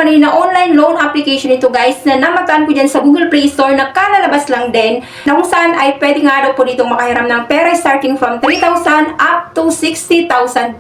company na online loan application ito guys na namataan ko dyan sa Google Play Store na kalalabas lang din na kung saan ay pwede nga daw po ditong makahiram ng pera starting from 3,000 up to 60,000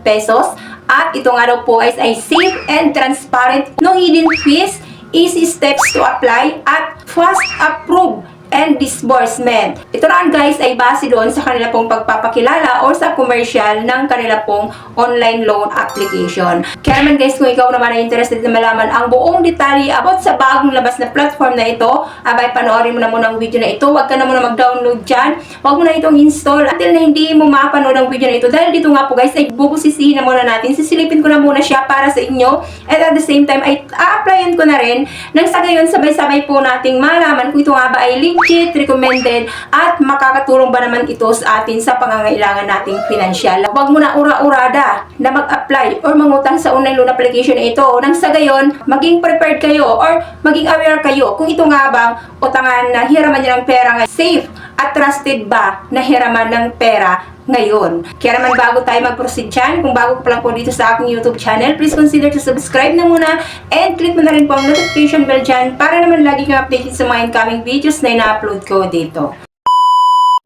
pesos. At ito nga daw po guys ay safe and transparent, no hidden fees, easy steps to apply at fast approve and disbursement. Ito na guys ay base doon sa kanila pong pagpapakilala or sa commercial ng kanila pong online loan application. Kaya naman guys, kung ikaw naman ay interested na malaman ang buong detalye about sa bagong labas na platform na ito, abay panoorin mo na muna ang video na ito. Huwag ka na muna mag-download dyan. Huwag mo na itong install until na hindi mo mapanood ang video na ito. Dahil dito nga po guys ay bubusisihin na muna natin. Sisilipin ko na muna siya para sa inyo. And at the same time ay a-applyan ko na rin nang sa gayon sabay-sabay po nating malaman kung ito nga ba ay legit, recommended, at makakatulong ba naman ito sa atin sa pangangailangan nating pinansyal. Huwag mo na ura-urada na mag-apply or mangutang sa online loan application na ito. Nang sa gayon, maging prepared kayo or maging aware kayo kung ito nga bang utangan na hiraman niya ng pera nga safe at trusted ba na hiraman ng pera ngayon. Kaya naman bago tayo mag-proceed dyan, kung bago pa lang po dito sa aking YouTube channel, please consider to subscribe na muna and click mo na rin po ang notification bell dyan para naman lagi kang updated sa mga incoming videos na ina-upload ko dito.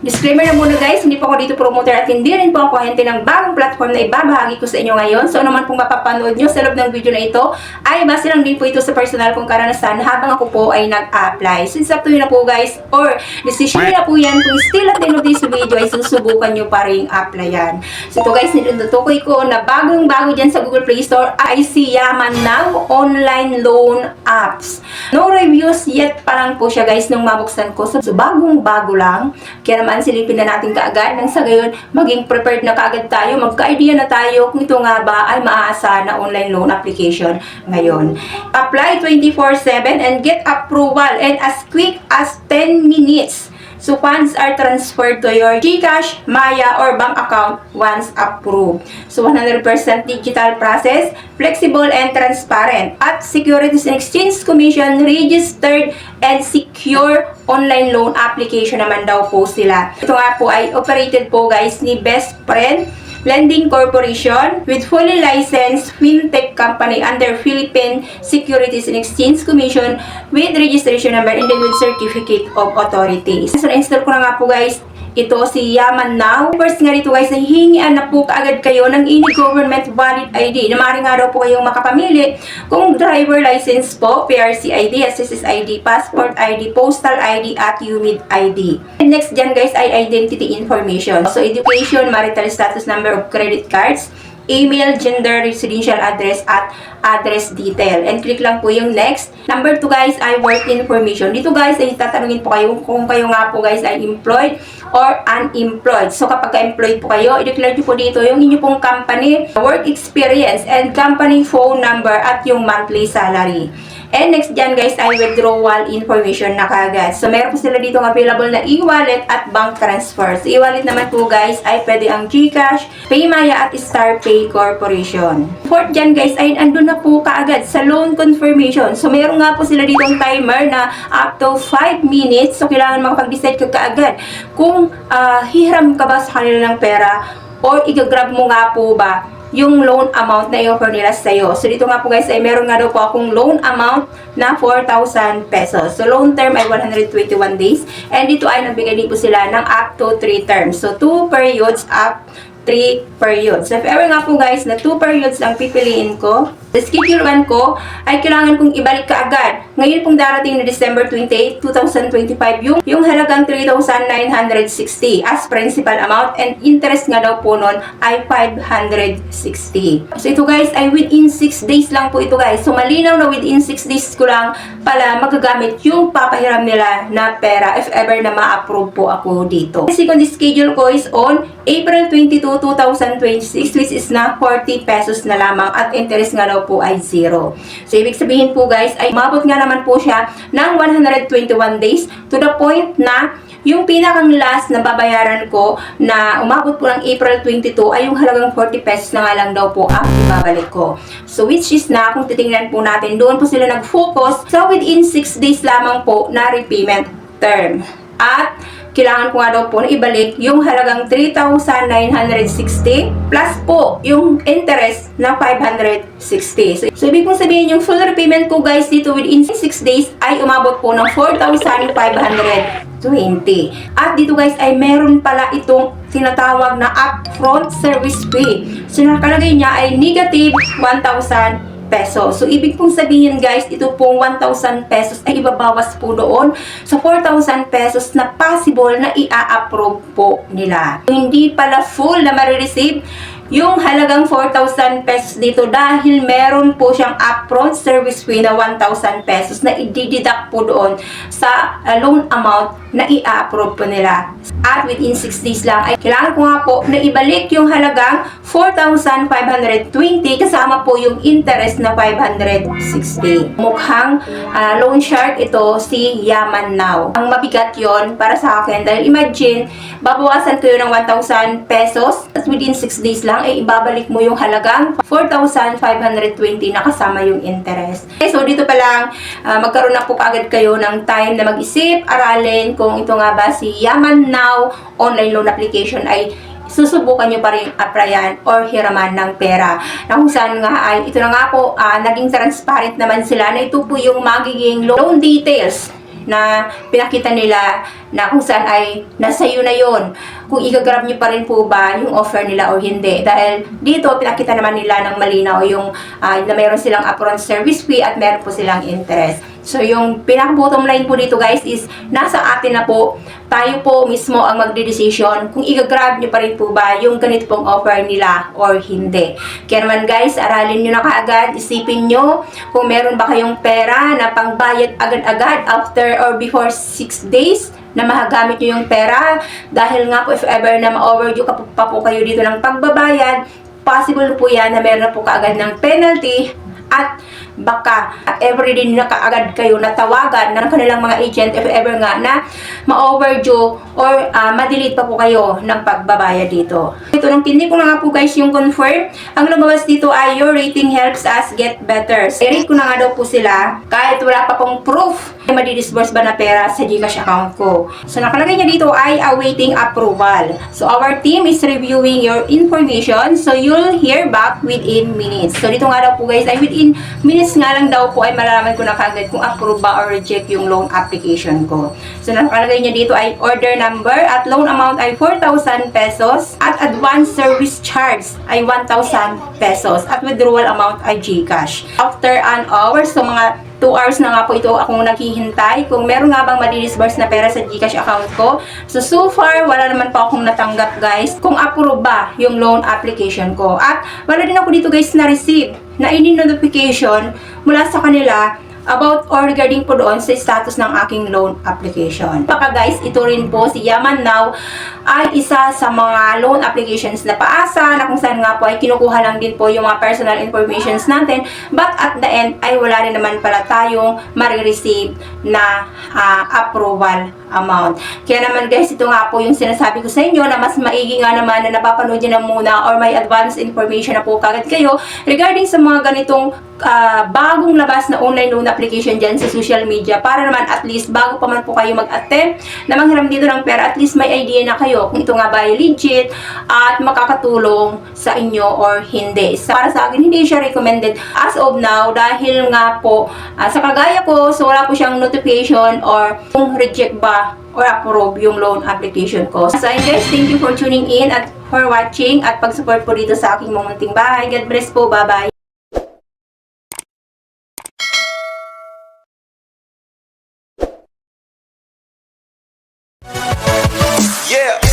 Disclaimer na muna guys, hindi po ako dito promoter at hindi rin po ako ahente ng bagong platform na ibabahagi ko sa inyo ngayon. So ano man pong mapapanood nyo sa loob ng video na ito ay base lang din po ito sa personal kong karanasan habang ako po ay nag-apply. So it's up to you na po guys, or decision nyo na po yan kung still at the end of this video ay susubukan nyo pa rin applyan. So ito guys, nilutukoy ko na bagong-bago dyan sa Google Play Store ay si Yaman Now Online Loan Apps. No reviews yet pa lang po siya guys nung mabuksan ko. So bagong-bago lang. Kaya naman silipin na natin kaagad nang sa gayon maging prepared na kaagad tayo, magka-idea na tayo kung ito nga ba ay maaasahan na online loan application ngayon. Apply 24/7 and get approval and as quick as 10 minutes. So funds are transferred to your GCash, Maya, or bank account once approved. So 100% digital process, flexible and transparent. At Securities and Exchange Commission registered and secure online loan application naman daw po sila. Ito nga po ay operated po guys ni Best Friend Lending Corporation with fully licensed fintech company under Philippine Securities and Exchange Commission with registration number and then with certificate of authorities. So na-install ko na nga po guys ito si Yaman Now. First nga dito guys, hihingian na po kaagad kayo ng any government valid ID na maaari nga daw po kayong makapamili kung driver license po, PRC ID, SSS ID, passport ID, postal ID, at UMID ID. And next dyan guys ay identity information. So education, marital status, number of credit cards, email, gender, residential address, at address detail. And click lang po yung next. Number 2 guys ay work information. Dito guys ay tatanungin po kayo kung kayo nga po guys ay employed or unemployed. So kapag ka-employed po kayo, i-declare nyo po dito yung inyo pong company, work experience, and company phone number at yung monthly salary. And next dyan guys ay withdrawal information na kagad. So meron po sila dito available na e-wallet at bank transfer. So e-wallet naman po guys ay pwede ang GCash, PayMaya at StarPay Corporation. Fourth dyan guys ay andun na po kaagad sa loan confirmation. So meron nga po sila dito timer na up to 5 minutes. So kailangan makapag-decide ka kaagad kung hihiram ka ba sa kanila ng pera or i-grab mo nga po ba yung loan amount na i-offer nila sa'yo. So dito nga po guys ay meron nga daw po akong loan amount na 4,000 pesos. So loan term ay 121 days. And dito ay nagbigay din po sila ng up to 3 terms. So 2 periods up 3 periods. So if ever nga po guys na 2 periods ang pipiliin ko, sa schedule 1 ko ay kailangan kong ibalik ka agad. Ngayon pong darating na December 28, 2025 yung halagang 3,960 as principal amount and interest nga daw po nun ay 560. So ito guys ay within 6 days lang po ito guys. So malinaw na within 6 days ko lang pala magagamit yung papahiram nila na pera if ever na ma-approve po ako dito. Second schedule ko is on April 22, 2026 which is na 40 pesos na lamang at interest nga daw po ay 0. So ibig sabihin po guys ay umabot nga naman po siya ng 121 days to the point na yung pinakang last na babayaran ko na umabot po ng April 22 ay yung halagang 40 pesos na nga lang daw po ang ibabalik ko. So which is na kung titingnan po natin doon po sila nag-focus sa within 6 days lamang po na repayment term. At kailangan ko nga daw po na ibalik yung halagang 3,960 plus po yung interest na 560. So ibig kong sabihin yung full repayment ko guys dito within 6 days ay umabot po ng 4,520. At dito guys ay meron pala itong tinatawag na upfront service fee. So nakalagay niya ay negative 1,000 pesos. So, ibig pong sabihin guys, ito pong 1,000 pesos ay ibabawas po doon sa 4,000 pesos na possible na i-approve po nila. So, hindi pala full na marireceive yung halagang 4,000 pesos dito dahil meron po siyang upfront service fee na 1,000 pesos na i-deduct po doon sa loan amount na i-approve po nila. At within 6 days lang ay kailangan ko nga po na ibalik yung halagang 4,520 kasama po yung interest na 560. Mukhang loan shark ito si Yaman Now. Ang mabigat yon para sa akin dahil imagine, babawasan ko yun ng 1,000 pesos at within 6 days lang ay ibabalik mo yung halagang 4,520 na kasama yung interest. Okay, so dito pa lang magkaroon na po kaagad kayo ng time na mag-isip, aralin kung ito nga ba si Yaman Now online loan application ay susubukan nyo pa rin applyan or hiraman ng pera. Na kung saan nga ay ito na nga po naging transparent naman sila na ito po yung magiging loan details na pinakita nila na kung saan ay nasa iyo na yon kung igagrab nyo pa rin po ba yung offer nila o hindi. Dahil dito, pinakita naman nila ng malinaw yung na mayroon silang upfront service fee at meron po silang interest. So, yung pinaka-bottom line po dito guys is nasa atin na po, tayo po mismo ang magde-decision kung igagrab nyo pa rin po ba yung ganito pong offer nila or hindi. Kaya naman guys, aralin nyo na kaagad, isipin nyo kung meron ba kayong pera na pangbayad agad-agad after or before 6 days na mahagamit nyo yung pera. Dahil nga po if ever na ma-overdue pa po kayo dito ng pagbabayad, possible po yan na meron na po kaagad ng penalty at baka everyday na kaagad kayo natawagan ng kanilang mga agent if ever nga na ma-overdue or ma-delete pa po kayo ng pagbabayad dito. Ito nang tindi ko na nga po guys yung confirm. Ang lumabas dito ay your rating helps us get better. So, i-rate ko na nga daw po sila kahit wala pa pong proof na madi-disburse ba na pera sa GCash account ko. So nakalagay niya dito ay awaiting approval. So our team is reviewing your information so you'll hear back within minutes. So dito nga daw po guys ay within minutes nga lang daw po ay malalaman ko na kagad kung approve ba or reject yung loan application ko. So nakalagay niya dito ay order number at loan amount ay 4,000 pesos at advance service charge ay 1,000 pesos at withdrawal amount ay GCash. After an hour, so mga 2 hours na nga po ito akong naghihintay kung meron nga bang madi-disburse na pera sa GCash account ko. So far, wala naman po akong natanggap guys kung approve ba yung loan application ko. At wala din ako dito guys na-receive na ini-notification mula sa kanila about or regarding po doon sa status ng aking loan application. Baka guys, ito rin po si Yaman Now ay isa sa mga loan applications na paasa na kung saan nga po ay kinukuha lang din po yung mga personal informations natin but at the end ay wala rin naman pala tayong marireceive na approval amount. Kaya naman guys, ito nga po yung sinasabi ko sa inyo na mas maigi nga naman na napapanood nyo na muna or may advance information na po kagad kayo regarding sa mga ganitong bagong labas na online loan application dyan sa social media para naman at least bago pa man po kayo mag-attempt na manghiram dito ng pera, at least may idea na kayo kung ito nga ba ay legit at makakatulong sa inyo or hindi. So, para sa akin, hindi siya recommended as of now dahil nga po sa kagaya ko, so wala po siyang notification or kung reject ba or approve yung loan application ko. So ayun guys, thank you for tuning in at for watching at pag-support po dito sa aking munting bahay. God bless po. Bye-bye. Yeah.